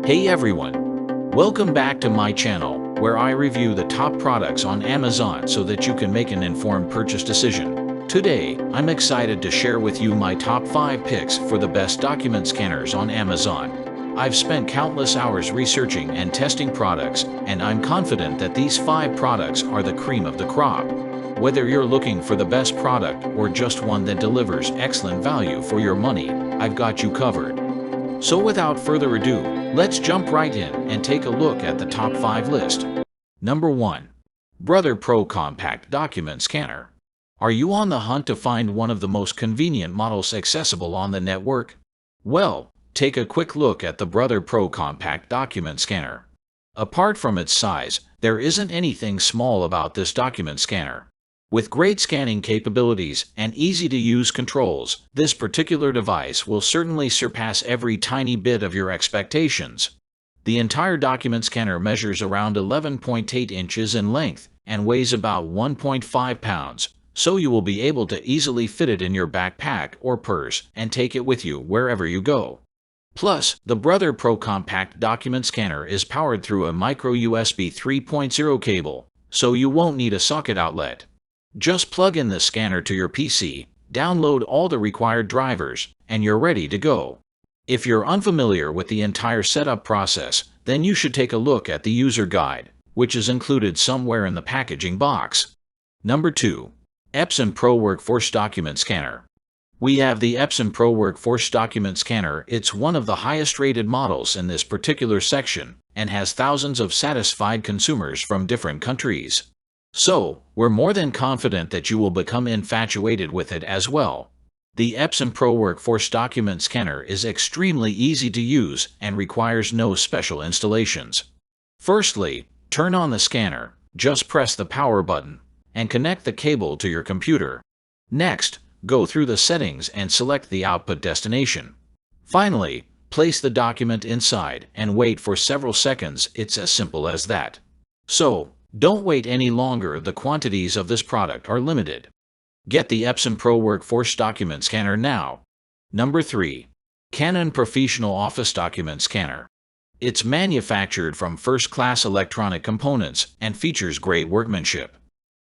Hey everyone! Welcome back to my channel, where I review the top products on Amazon so that you can make an informed purchase decision. Today, I'm excited to share with you my top 5 picks for the best document scanners on Amazon. I've spent countless hours researching and testing products, and I'm confident that these 5 products are the cream of the crop. Whether you're looking for the best product or just one that delivers excellent value for your money, I've got you covered. So without further ado, let's jump right in and take a look at the top 5 list. Number 1. Brother Pro Compact Document Scanner. Are you on the hunt to find one of the most convenient models accessible on the network? Well, take a quick look at the Brother Pro Compact Document Scanner. Apart from its size, there isn't anything small about this document scanner. With great scanning capabilities and easy-to-use controls, this particular device will certainly surpass every tiny bit of your expectations. The entire document scanner measures around 11.8 inches in length and weighs about 1.5 pounds, so you will be able to easily fit it in your backpack or purse and take it with you wherever you go. Plus, the Brother Pro Compact Document Scanner is powered through a micro USB 3.0 cable, so you won't need a socket outlet. Just plug in the scanner to your PC, download all the required drivers, and you're ready to go. If you're unfamiliar with the entire setup process, then you should take a look at the user guide, which is included somewhere in the packaging box. Number 2. Epson Pro Workforce Document Scanner. We have the Epson Pro Workforce Document Scanner. It's one of the highest rated models in this particular section and has thousands of satisfied consumers from different countries. So, we're more than confident that you will become infatuated with it as well. The Epson Pro Workforce Document Scanner is extremely easy to use and requires no special installations. Firstly, turn on the scanner, just press the power button, and connect the cable to your computer. Next, go through the settings and select the output destination. Finally, place the document inside and wait for several seconds. It's as simple as that. So, don't wait any longer, the quantities of this product are limited. Get the Epson Pro Workforce Document Scanner now. Number 3. Canon Professional Office Document Scanner. It's manufactured from first-class electronic components and features great workmanship.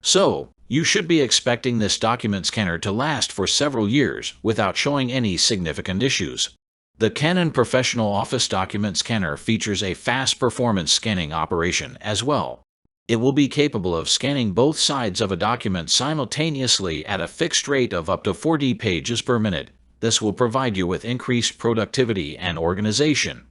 So, you should be expecting this document scanner to last for several years without showing any significant issues. The Canon Professional Office Document Scanner features a fast performance scanning operation as well. It will be capable of scanning both sides of a document simultaneously at a fixed rate of up to 40 pages per minute. This will provide you with increased productivity and organization.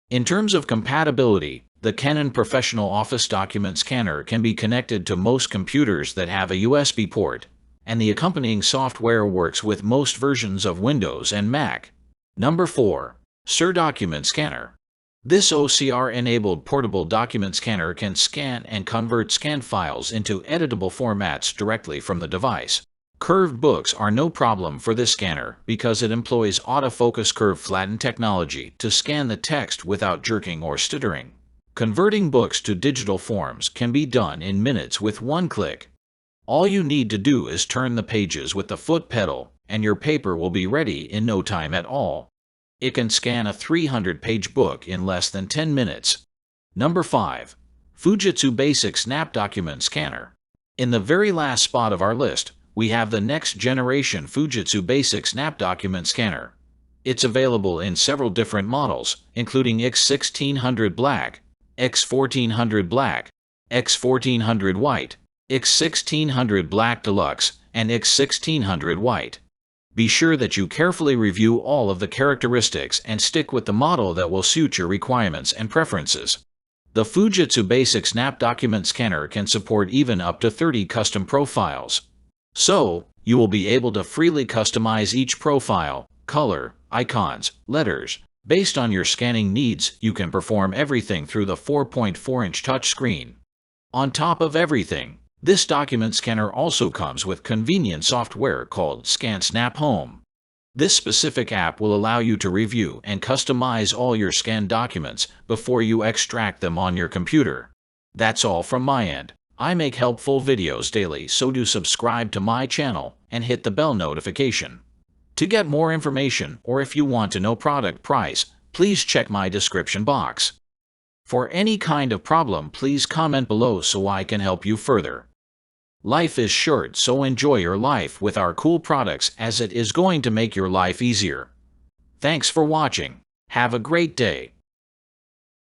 In terms of compatibility, the Canon Professional Office Document Scanner can be connected to most computers that have a USB port, and the accompanying software works with most versions of Windows and Mac. Number 4. Sir Document Scanner. This OCR-enabled portable document scanner can scan and convert scanned files into editable formats directly from the device. Curved books are no problem for this scanner because it employs autofocus curve flatten technology to scan the text without jerking or stuttering. Converting books to digital forms can be done in minutes with one click. All you need to do is turn the pages with the foot pedal, and your paper will be ready in no time at all. It can scan a 300-page book in less than 10 minutes. Number 5. Fujitsu Basic Snap Document Scanner. In the very last spot of our list, we have the next generation Fujitsu Basic Snap Document Scanner. It's available in several different models, including X1600 Black, X1400 Black, X1400 White, X1600 Black Deluxe, and X1600 White. Be sure that you carefully review all of the characteristics and stick with the model that will suit your requirements and preferences. The Fujitsu Basic Snap Document Scanner can support even up to 30 custom profiles. So, you will be able to freely customize each profile, color, icons, letters. Based on your scanning needs, you can perform everything through the 4.4-inch touchscreen. On top of everything, this document scanner also comes with convenient software called ScanSnap Home. This specific app will allow you to review and customize all your scanned documents before you extract them on your computer. That's all from my end. I make helpful videos daily, so do subscribe to my channel and hit the bell notification. To get more information or if you want to know product price, please check my description box. For any kind of problem, please comment below so I can help you further. Life is short, so enjoy your life with our cool products, as it is going to make your life easier. Thanks for watching. Have a great day.